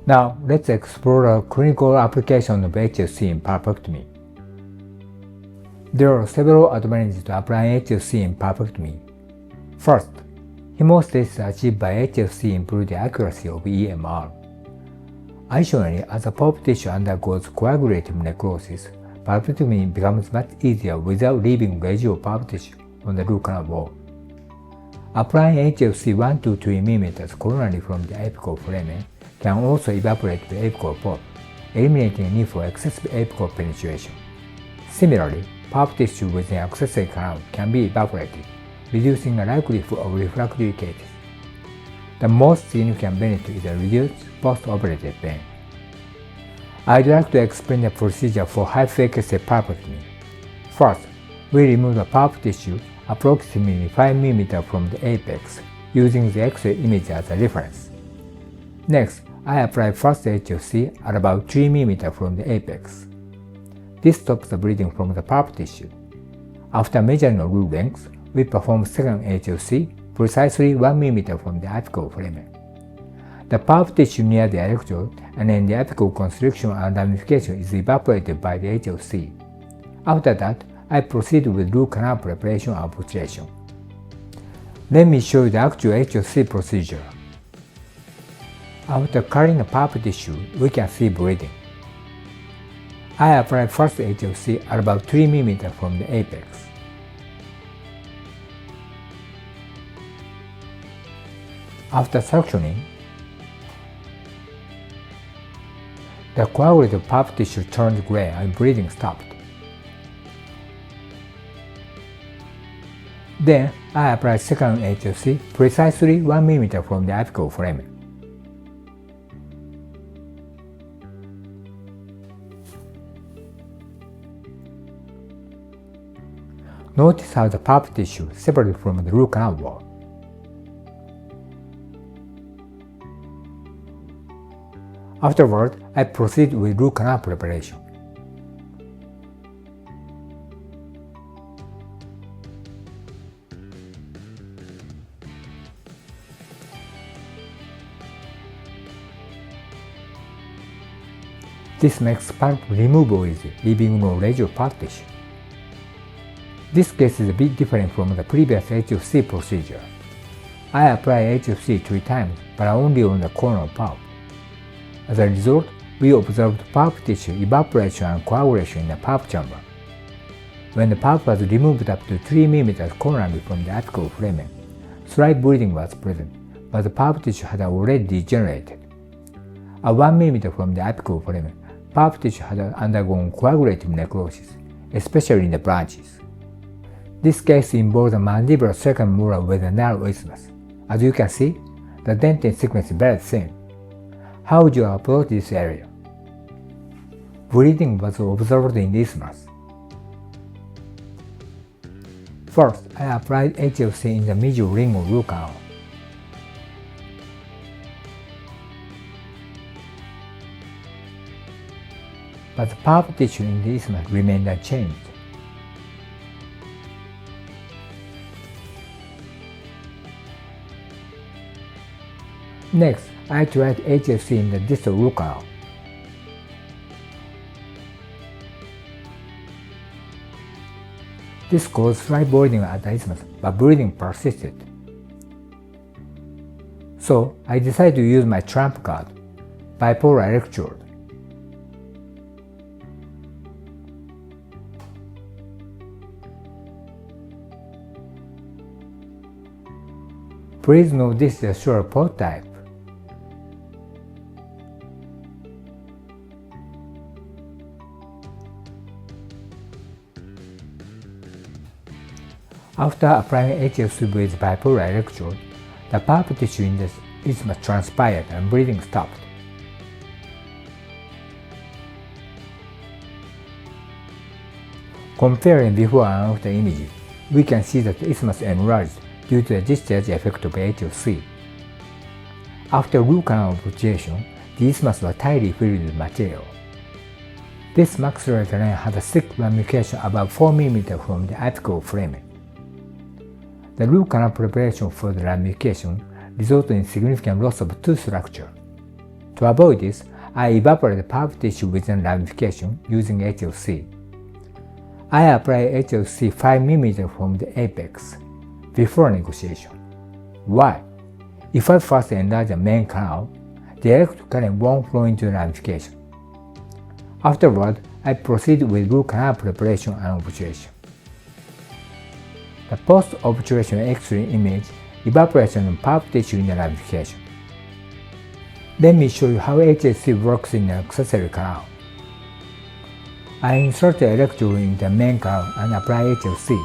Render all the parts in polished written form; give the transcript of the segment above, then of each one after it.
Now, let's explore a clinical application of HFC in pulpectomy. There are several advantages to applying HFC in pulpectomy. First, hemostasis achieved by HFC improves the accuracy of EMR. Additionally, as the pulp tissue undergoes coagulative necrosis, pulpectomy becomes much easier without leaving residual pulp tissue on the root canal wall. Applying HFC 1 to 3 mm coronally from the apical foramen can also evaporate the apical pulp, eliminating the need for excessive apical penetration. Similarly, pulp tissue within accessory canal can be evaporated, reducing the likelihood of refractory cases. The most significant benefit is a reduced post-operative pain. I'd like to explain the procedure for high-frequency pulpectomy. First, we remove the pulp tissue approximately 5 mm from the apex, using the X-ray image as a reference. Next, I apply first HFC at about 3 mm from the apex. This stops the bleeding from the pulp tissue. After measuring the root length, we perform second HFC precisely 1 mm from the apical foramen. The pulp tissue near the electrode and then the apical constriction and ramification is evaporated by the HFC. After that, I proceed with root canal preparation and putration. Let me show you the actual HFC procedure. After cutting the pulp tissue, we can see bleeding. I apply first HFC at about 3 mm from the apex. After suctioning, the coagulated pulp tissue turned gray and bleeding stopped. Then, I apply second HFC precisely 1 mm from the apical foramen. Notice how the pulp tissue separates from the root canal wall. Afterward, I proceed with root canal preparation. This makes pulp removal easy, leaving no residual pulp tissue. This case is a bit different from the previous HFC procedure. I apply HFC 3 times, but only on the corner pulp. As a result, we observed pulp tissue evaporation and coagulation in the pulp chamber. When the pulp was removed up to 3 mm coronally from the apical foramen, slight bleeding was present, but the pulp tissue had already degenerated. At 1 mm from the apical foramen, pulp tissue had undergone coagulative necrosis, especially in the branches. This case involves the mandibular second molar with a narrow isthmus. As you can see, the dentin sequence is very thin. How would you approach this area? Bleeding was observed in the isthmus. First, I applied HFC in the medial ring of root canal. But the pulp tissue in the isthmus remained unchanged. Next, I tried HFC in the distal root canal. This caused slight bleeding at the isthmus, but bleeding persisted. So, I decided to use my trump card, bipolar electrode. Please note this is a short port type. After applying HFC with bipolar electrode, the pulp tissue in the isthmus transpired and bleeding stopped. Comparing before and after images, we can see that the isthmus enlarged due to the discharge effect of HFC. After root canal putration, the isthmus was tightly filled with material. This maxillary canal had a thick ramification above 4 mm from the apical foramen. The root canal preparation for the ramification resulted in significant loss of tooth structure. To avoid this, I evaporate the pulp tissue within ramification using HFC. I apply HFC 5 mm from the apex before negotiation. Why? If I first enlarge the main canal, the electric current won't flow into the ramification. Afterward, I proceed with root canal preparation and obturation. The post-obturation X-ray image evaporation of pulp tissue in the ramification. Let me show you how HFC works in the accessory canal. I insert the electrode in the main canal and apply HFC.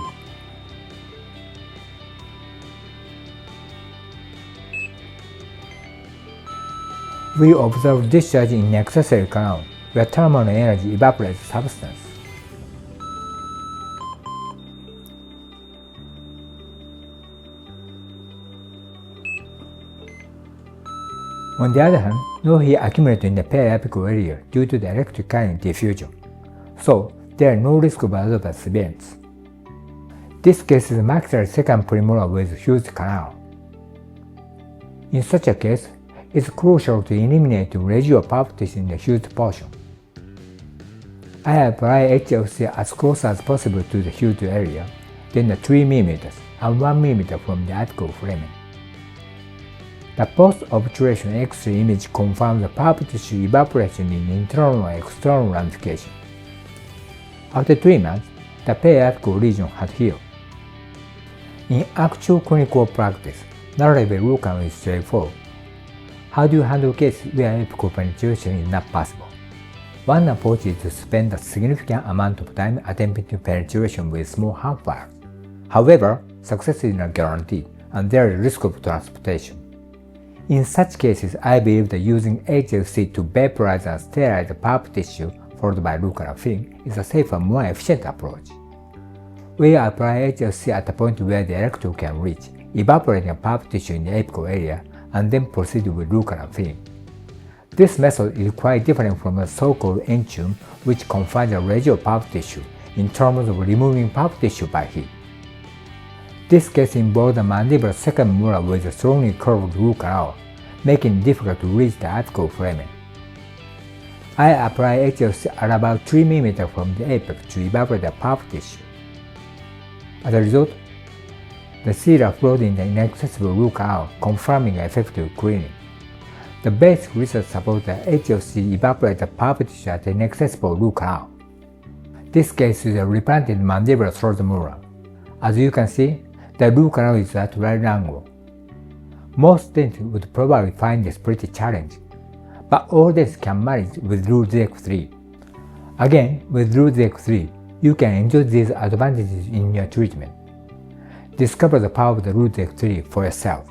We observe discharge in the accessory canal, where thermal energy evaporates substance. On the other hand, no heat accumulates in the periapical area due to the electric current diffusion, so there is no risk of adverse events. This case is maxillary second premolar with huge canal. In such a case, it's crucial to eliminate the residual pulp tissue in the huge portion. I apply HFC as close as possible to the huge area, then the 3 mm and 1 mm from the apical framing. The post-obturation X-ray image confirms the pulp tissue evaporation in internal and external ramification. After 3 months, the periapical region had healed. In actual clinical practice, narrow-level root canal is straightforward. How do you handle cases where apical penetration is not possible? One approach is to spend a significant amount of time attempting penetration with small handfires. However, success is not guaranteed, and there is risk of transportation. In such cases, I believe that using HFC to vaporize and sterilize the pulp tissue followed by root canal film is a safer and more efficient approach. We apply HFC at the point where the electrode can reach, evaporating pulp tissue in the apical area, and then proceed with root canal film. This method is quite different from the so-called entomb, which confines the residual pulp tissue in terms of removing pulp tissue by heat. This case involves the mandibular second molar with a strongly curved root canal, making it difficult to reach the apical framing. I apply HFC at about 3 mm from the apex to evaporate the pulp tissue. As a result, the sealer flowed in the inaccessible root canal, confirming effective cleaning. The basic research supports that HFC evaporates the pulp tissue at the inaccessible root canal. This case is a replanted mandibular third molar. As you can see, the root canal is at right angle. Most dentists would probably find this pretty challenging, but all dentists can manage with Rule ZX3. Again, with Rule ZX3, you can enjoy these advantages in your treatment. Discover the power of the Rule ZX3 for yourself.